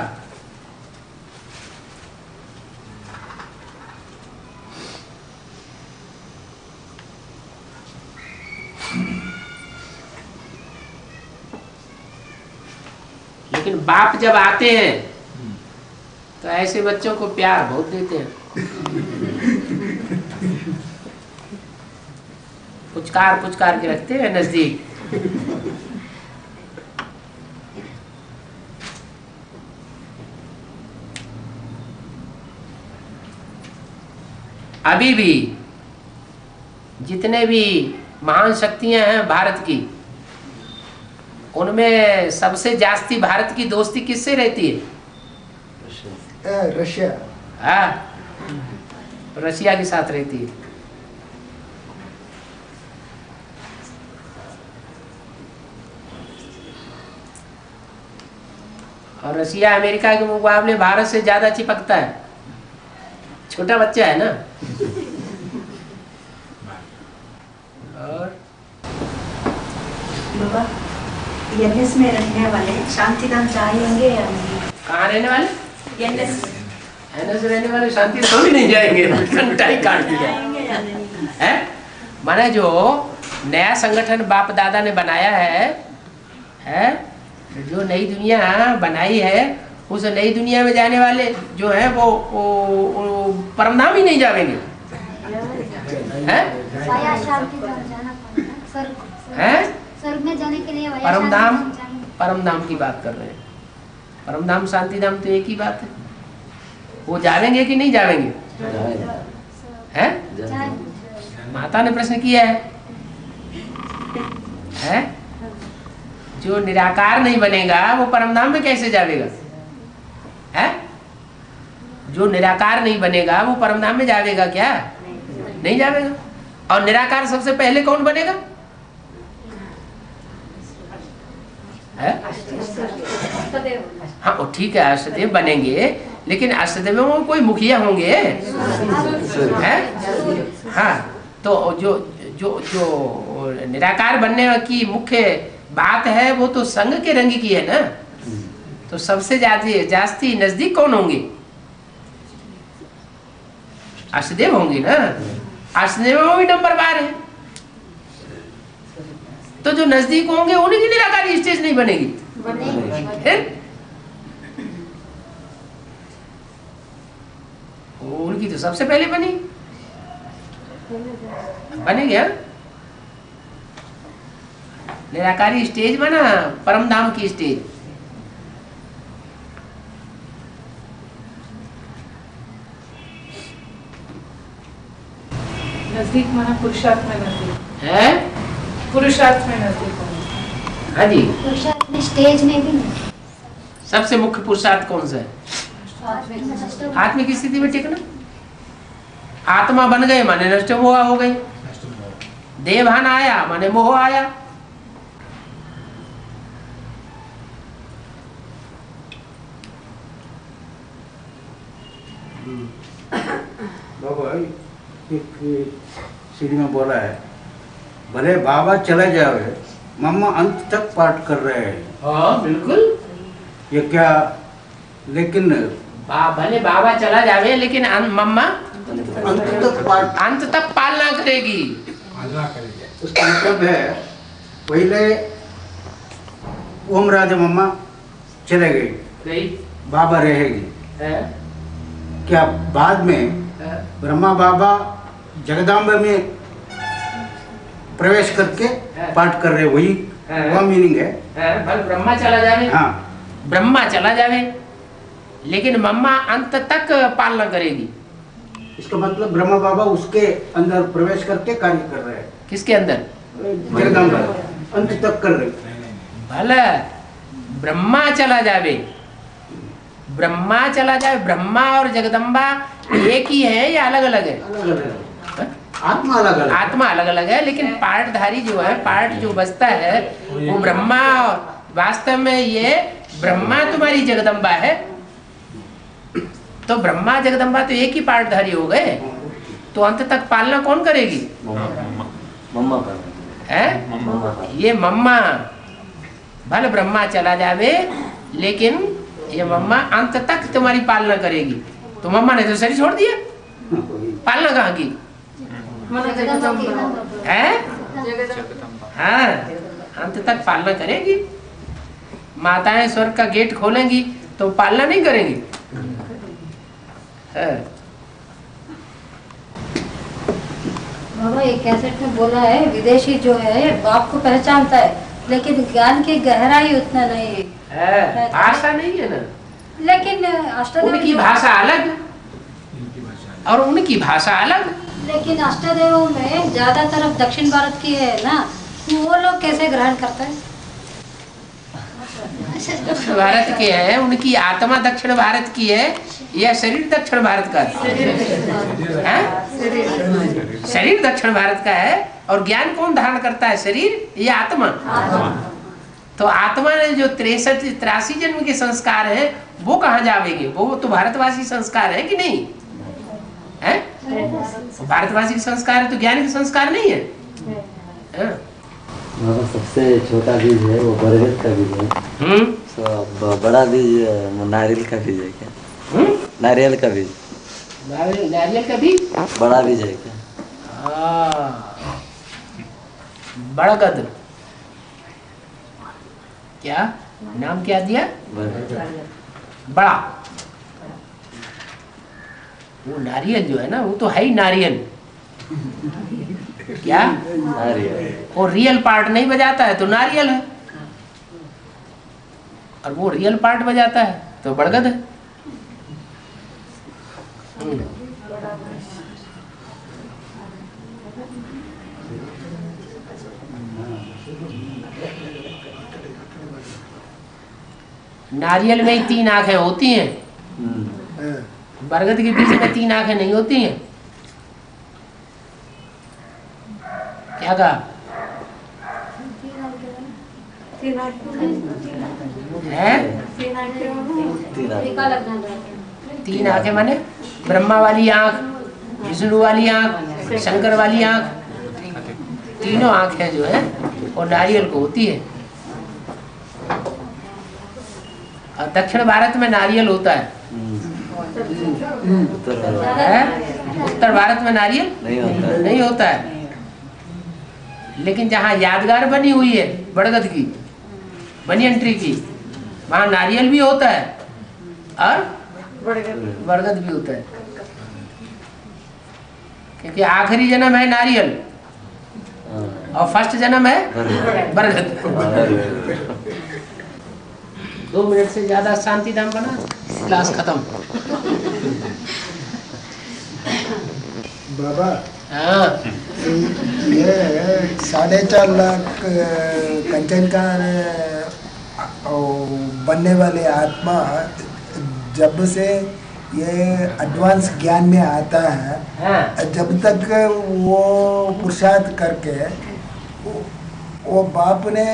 लेकिन बाप जब आते हैं तो ऐसे बच्चों को प्यार बहुत देते हैं। पुचकार पुचकार के रखते हैं नजदीक। अभी भी जितने भी महान शक्तियां हैं भारत की, उनमें सबसे जास्ती भारत की दोस्ती किससे रहती है? रशिया। हाँ, रशिया के साथ रहती है। और रशिया अमेरिका के मुकाबले भारत से ज्यादा चिपकता है। छोटा बच्चा है ना। और बाबा एनएस में रहने वाले शांतिधाम जाएंगे या नहीं? कहाँ रहने वाले? एनएस रहने वाले शांति तो भी नहीं जाएंगे। घंटाई काट दिया है। माने जो नया संगठन बाप दादा ने बनाया है, जो नई दुनिया बनाई है, उस नई दुनिया में जाने वाले जो है वो परमधाम ही नहीं जाएंगे। स्वर्ग में जाने के लिए परमधाम की बात कर रहे हैं। परमधाम शांतिधाम तो एक ही बात है। वो जावेंगे कि नहीं जावेंगे? हैं? माता ने प्रश्न किया है? जो निराकार नहीं बनेगा वो परमधाम में कैसे जावेगा? है? जो निराकार नहीं बनेगा वो परमधाम में जावेगा क्या? नहीं जावेगा। और निराकार सबसे पहले कौन बनेगा? है? हाँ, वो ठीक है, अष्टदेव बनेंगे, लेकिन अष्टदेवों में कोई मुखिया होंगे हैं? हाँ, तो जो जो जो निराकार बनने की मुख्य बात है वो तो संघ के रंग की है ना। तो सबसे जास्ती नजदीक कौन होंगे? अष्टदेव होंगे ना। अष्टदेव में भी नंबर 12 है। तो जो नजदीक होंगे उन्हीं की निराकारी स्टेज नहीं बनेगी। उनकी तो सबसे पहले बनेगी। हाँ, निराकारी स्टेज बना, परमधाम की स्टेज। नजदीक माना पुरुषार्थ में नजदीक है। पुरुषार्थ में नजदीक। हाँ जी, पुरुषार्थ में स्टेज में भी नहीं। सबसे मुख्य पुरुषार्थ कौन सा है? आत्मिक स्थिति में टिकना। आत्मा बन गए माने नष्ट मोह हो गई। देवभान आया माने मोह आया। बाबा एक सीढ़ी में बोला है, भले बाबा चले जावे मम्मा अंत तक पाठ कर रहे हैं। हाँ बिल्कुल। ये क्या? लेकिन भले बाबा चला जावे लेकिन मम्मा अंत तक पालना करेगी। उसका मतलब है पहले ओम राजा मम्मा चले गई, बाबा रहेगी। क्या बाद में ब्रह्मा बाबा जगदम्बा में प्रवेश करके पाठ कर रहे? वही वह मीनिंग है। ब्रह्मा चला जावे। हाँ, ब्रह्मा चला जावे लेकिन मम्मा अंत तक पालना करेगी। इसका मतलब ब्रह्मा बाबा उसके अंदर प्रवेश करके कार्य कर रहे हैं। किसके अंदर? जगदम्बा अंत तक कर रहे। भला ब्रह्मा चला जावे, ब्रह्मा चला जाए। ब्रह्मा और जगदम्बा एक ही है या अलग अलग है? अलग अलग। आत्मा अलग अलग। आत्मा अलग अलग है, लेकिन पार्टधारी जो है, पार्ट जो बचता है वो ब्रह्मा। वास्तव में ये ब्रह्मा तुम्हारी जगदम्बा है। तो ब्रह्मा जगदम्बा तो एक ही पार्टधारी हो गए। तो अंत तक पालना कौन करेगी? मम्मा है। ये मम्मा भले ब्रह्मा चला जावे लेकिन ये मम्मा अंत तक तुम्हारी पालना करेगी। तो मम्मा ने तो शरीर छोड़ दिया, पालना कहाँ की है? हाँ, अंत तक पालना करेगी। माताएं स्वर्ग का गेट खोलेंगी तो पालना नहीं करेंगी। बाबा ये कैसेट में बोला है विदेशी जो है बाप को पहचानता है लेकिन ज्ञान की गहराई उतना नहीं है। भाषा नहीं है ना, लेकिन अष्टदेव उनकी भाषा अलग और उनकी भाषा अलग। लेकिन अष्टदेवों में ज्यादातर अब दक्षिण भारत की है ना, वो लोग कैसे ग्रहण करते हैं? दक्षिण भारत के हैं, उनकी आत्मा दक्षिण भारत की है या शरीर दक्षिण भारत का है? शरीर दक्षिण भारत का है और ज्ञान कौन धारण करता है, शरीर या आत्मा? तो आत्मा ने जो 63 जन्म के संस्कार है वो कहाँ जावेंगे? वो तो भारतवासी संस्कार है कि नहीं है? भारतवासी के संस्कार है तो ज्ञान के संस्कार नहीं है। सबसे छोटा बीज है वो बरगद का बीज है। बड़ा बीज नारियल का बीज है क्या? नारियल का बीज, नारियल का बीज बड़ा बीज है क्या? बड़गद, क्या नाम क्या दिया? बड़ा। वो नारियल जो है ना वो तो है ही नारियल। क्या नारियल? वो रियल पार्ट नहीं बजाता है तो नारियल है, और वो रियल पार्ट बजाता है तो बड़गद है। नारियल में ही 3 आंखें होती हैं, बरगद के बीज में 3 आंखें नहीं होती हैं। क्या कहा? है 3 आंखें माने ब्रह्मा वाली आंख, विष्णु वाली आंख, शंकर वाली आंख, तीनों आंखें जो है वो नारियल को होती है। और दक्षिण भारत में नारियल होता है, उत्तर भारत में नारियल नहीं होता है। लेकिन जहाँ यादगार बनी हुई है बड़गद की, बनियन ट्री की, वहाँ नारियल भी होता है और बरगद भी होता है, क्योंकि आखिरी जन्म है नारियल और फर्स्ट जन्म है बरगद। 2 मिनट से ज्यादा शांति धाम बना, क्लास खत्म। बाबा हाँ, ये 4.5 लाख कंचन का बनने वाले आत्मा जब से ये एडवांस ज्ञान में आता है, जब तक वो पुरुषार्थ करके वो बाप ने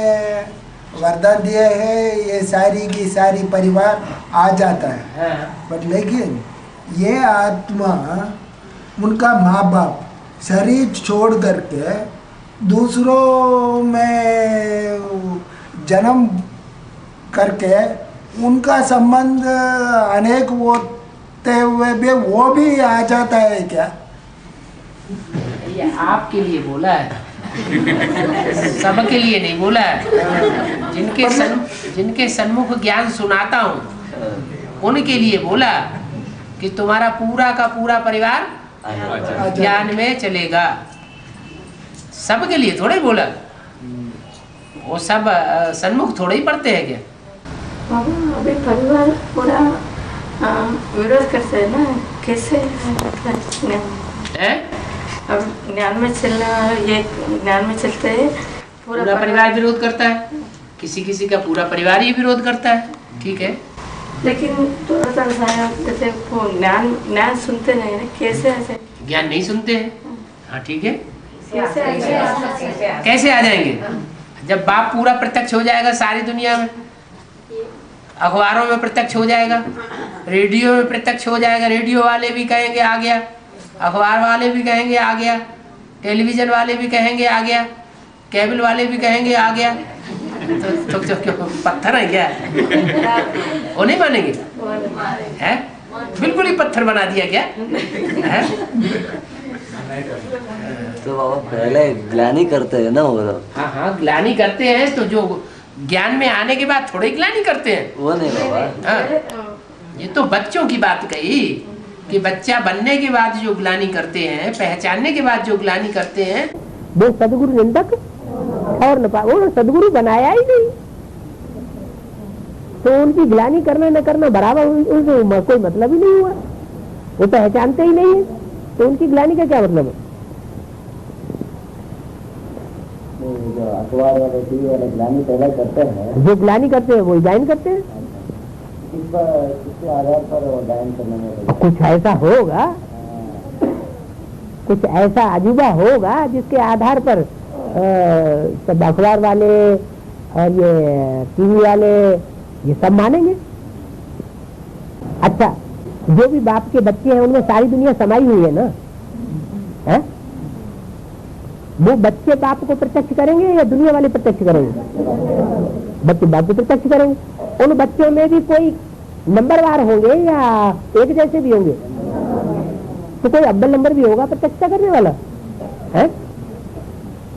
वरदान दिए है ये सारी की सारी परिवार आ जाता है। बट लेकिन ये आत्मा उनका माँ बाप शरीर छोड़ करके दूसरों में जन्म करके उनका संबंध अनेक होते हुए भी वो भी आ जाता है क्या? ये आपके लिए बोला है, सबके लिए नहीं बोला है। जिनके सन्मुख ज्ञान सुनाता हूँ उनके लिए बोला कि तुम्हारा पूरा का पूरा परिवार ज्ञान में चलेगा। सबके लिए थोड़े बोला, वो सब सन्मुख थोड़े ही पढ़ते हैं क्या? अभी परिवार पूरा विरोध करते हैं ना, कैसे है? अब ज्ञान में चलने वाले ये ज्ञान में चलते हैं, पूरा परिवार विरोध करता है, किसी किसी का पूरा परिवार ही विरोध करता है, ठीक है। लेकिन थोड़ा सा जैसे वो ज्ञान सुनते नहीं ना, कैसे ऐसे ज्ञान नहीं सुनते हैं? हाँ ठीक है, कैसे आ जाएंगे? जब बाप पूरा प्रत्यक्ष हो जाएगा सारी दुनिया में, अखबारों में प्रत्यक्ष हो जाएगा, रेडियो में प्रत्यक्ष हो जाएगा, रेडियो वाले भी कहेंगे आ गया, अखबार वाले भी कहेंगे आ गया, टेलीविजन वाले भी कहेंगे आ गया, केबल वाले भी कहेंगे आ गया, तो क्यों पत्थर है क्या? वो नहीं मानेंगे? है बिल्कुल ही पत्थर बना दिया क्या है? तो बाबा पहले ग्लानी करते हैं ना वो लोग। हाँ हाँ ग्लानी करते हैं, तो ज्ञान में आने के बाद थोड़े ग्लानि करते हैं। वो नहीं बाबा। हाँ, ये तो बच्चों की बात कही कि बच्चा बनने के बाद जो ग्लानि करते हैं, पहचानने के बाद जो ग्लानि करते हैं, वो सदगुरु निंदक और न वो सदगुरु बनाया ही नहीं, तो उनकी ग्लानि करना न करना बराबर, उनसे कोई मतलब ही नहीं हुआ। वो पहचानते ही नहीं है, तो उनकी ग्लानि का क्या मतलब है? जो अखबार वाले टीवी वाले ग्लानि पैदा करते हैं, जो ग्लानि करते हैं वो गायन करते हैं। किसके आधार पर वो गायन करने में कुछ ऐसा होगा, कुछ ऐसा अजूबा होगा जिसके आधार पर सब अखबार वाले और ये टीवी वाले ये सब मानेंगे। अच्छा, जो भी बाप के बच्चे हैं उनमें सारी दुनिया समाई हुई है ना, है? वो बच्चे बाप को प्रत्यक्ष करेंगे या दुनिया वाले प्रत्यक्ष करेंगे? बच्चे बाप को प्रत्यक्ष करेंगे। उन बच्चों में भी कोई नंबरवार होंगे या एक जैसे भी होंगे? तो कोई अव्वल नंबर भी होगा प्रत्यक्षता करने वाला, है?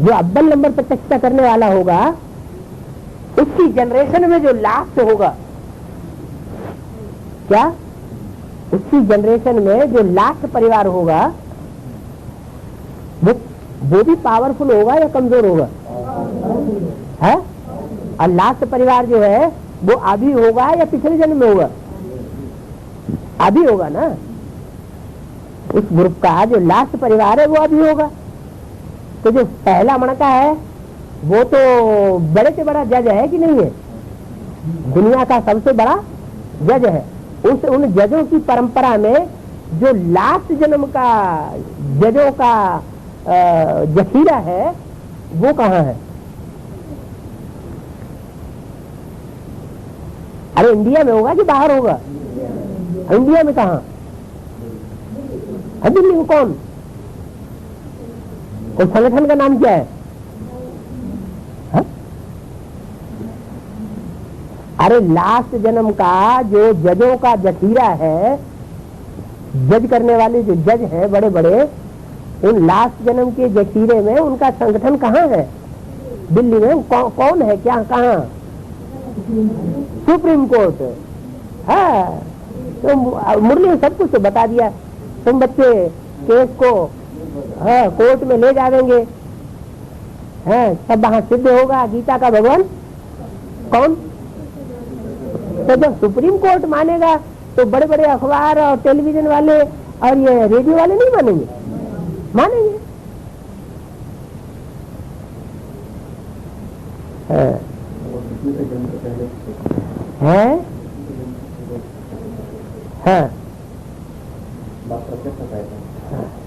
जो अव्वल नंबर प्रत्यक्षता करने वाला होगा उसकी जनरेशन में जो लास्ट होगा, क्या उसकी जनरेशन में जो लास्ट परिवार होगा वो भी पावरफुल होगा या कमजोर होगा, है? और लास्ट परिवार जो है वो अभी होगा या पिछले जन्म में होगा? अभी होगा ना। उस ग्रुप का जो लास्ट परिवार है वो अभी होगा। तो जो पहला मणका है वो तो बड़े से बड़ा जज है कि नहीं है? दुनिया का सबसे बड़ा जज है। उन जजों की परंपरा में जो लास्ट जन्म का जजों का जखीरा है वो कहाँ है? अरे इंडिया में होगा कि बाहर होगा? इंडिया में कहाँ? दिल्ली में कौन? कोई संगठन का नाम क्या है? हा? अरे लास्ट जन्म का जो जजों का जखीरा है, जज करने वाले जो जज हैं बड़े बड़े, उन लास्ट जन्म के जखीरे में उनका संगठन कहाँ है? दिल्ली में कौन है? क्या कहाँ? सुप्रीम कोर्ट है। तो मुरली ने सब कुछ तो बता दिया। तुम बच्चे केस को कोर्ट में ले जाएंगे, सब वहां सिद्ध होगा गीता का भगवान कौन। तो जब सुप्रीम कोर्ट मानेगा तो बड़े बड़े अखबार और टेलीविजन वाले और ये रेडियो वाले नहीं मानेंगे? मानेंगे। है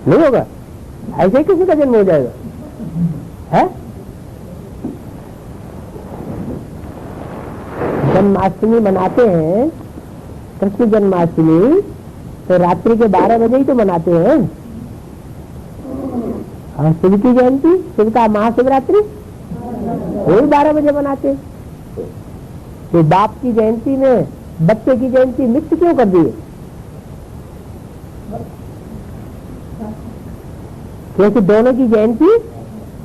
नहीं होगा, ऐसे ही किसी का जन्म हो जाएगा, है? जन्माष्टमी मनाते हैं, कृष्ण जन्माष्टमी, तो रात्रि के 12 बजे ही तो मनाते हैं। और शिव की जयंती, शिव का महाशिवरात्रि, वो 12 बजे मनाते। तो बाप की जयंती में बच्चे की जयंती मिक्स क्यों कर दिए? क्योंकि दोनों की जयंती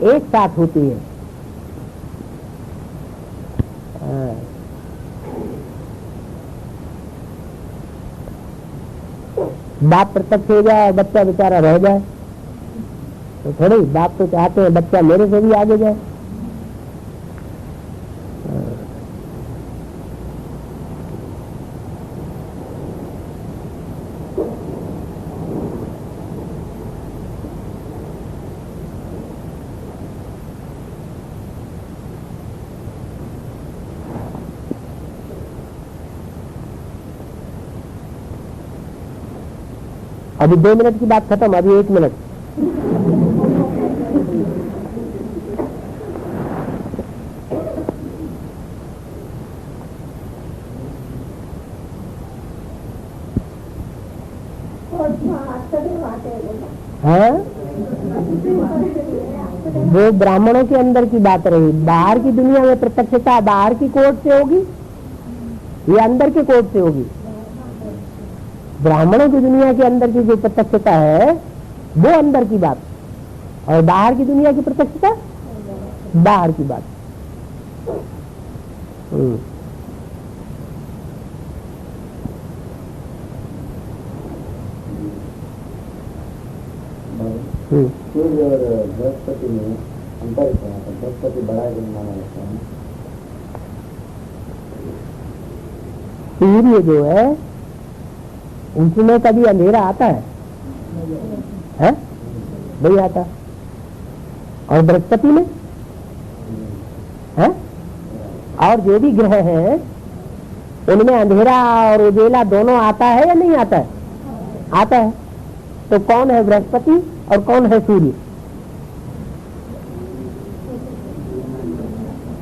एक साथ होती है। बाप प्रत्यक्ष हो जाए, बच्चा बेचारा रह जाए, तो थोड़ी बाप तो चाहते हैं बच्चा मेरे से भी आगे जाए। अभी 2 मिनट की बात खत्म, अभी 1 मिनट। हाँ, वो ब्राह्मणों के अंदर की बात रही। बाहर की दुनिया में प्रत्यक्षता बाहर की कोर्ट से होगी या अंदर के कोर्ट से होगी? ब्राह्मणों की दुनिया के अंदर की जो प्रत्यक्षता है वो अंदर की बात, और बाहर की दुनिया की प्रत्यक्षता बाहर की बात। सूर्य और बृहस्पति में अंतर क्या है? बृहस्पति बड़ा दिन माना जाता है। सूर्य जो है उसमें कभी अंधेरा आता है? नहीं आता। और बृहस्पति में है? और जो भी ग्रह हैं उनमें अंधेरा और उजेला दोनों आता है या नहीं आता है? आता है। तो कौन है बृहस्पति और कौन है सूर्य?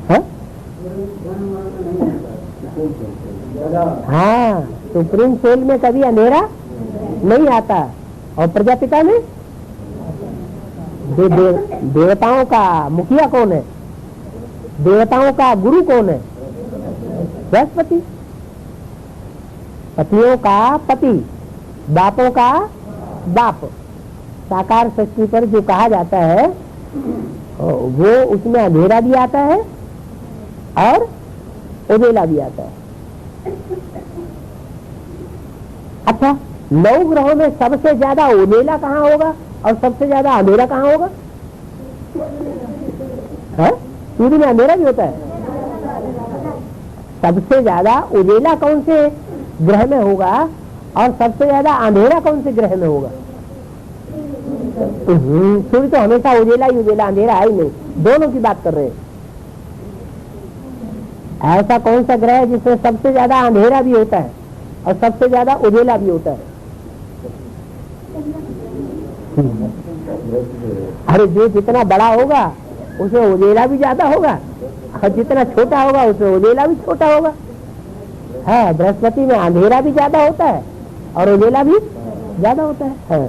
है? हाँ, सुप्रीम सोल में कभी अंधेरा नहीं आता। और प्रजापिता में देवताओं का मुखिया कौन है? देवताओं का गुरु कौन है? बृहस्पति। पतियों का पति, बापों का बाप। साकार सृष्टि पर जो कहा जाता है वो उसमें अंधेरा भी आता है और उजेला भी आता है। अच्छा, 9 ग्रहों में सबसे ज्यादा उजेला कहाँ होगा और सबसे ज्यादा अंधेरा कहाँ होगा? सूर्य में अंधेरा भी होता है। सबसे ज्यादा उजेला कौन से ग्रह में होगा और सबसे ज्यादा अंधेरा कौन से ग्रह में होगा? सूर्य तो हमेशा उजेला ही उजेला, अंधेरा है ही नहीं। दोनों की बात कर रहे हैं। ऐसा कौन सा ग्रह है जिसमें सबसे ज्यादा अंधेरा भी होता है और सबसे ज्यादा उजेला भी होता है? अरे जो जितना बड़ा होगा उसमें उजेला भी ज्यादा होगा और जितना छोटा होगा उसमें उजेला भी छोटा होगा। हाँ, बृहस्पति में अंधेरा भी ज्यादा होता है और उजेला भी ज्यादा होता है। हाँ।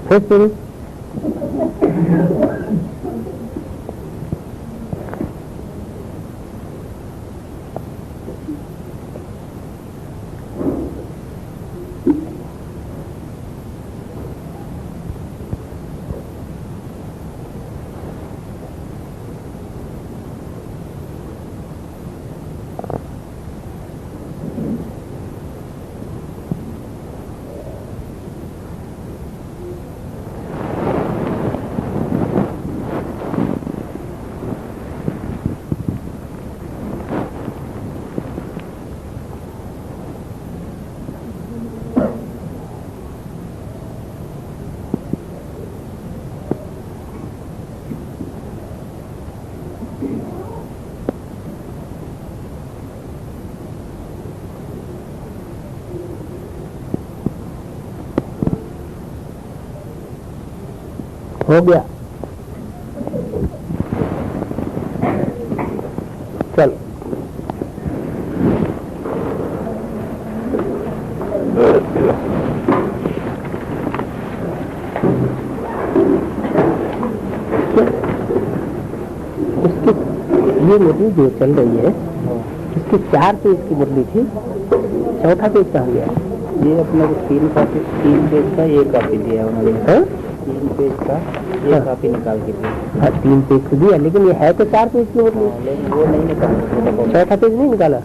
फिर हो गया। चल ये मुरली जो चल रही है इसकी 4 पेज की मुरली थी, चौथा पेज कहाँ गया? ये अपना 3 पेज का ये कॉपी दिया उन्होंने। 3 पेज का ये कॉपी निकाल के दिया। हाँ, 3 पेज तो दिया, लेकिन ये है तो 4 पेज की मुरली। लेकिन वो नहीं निकाला, चौथा पेज नहीं निकाला।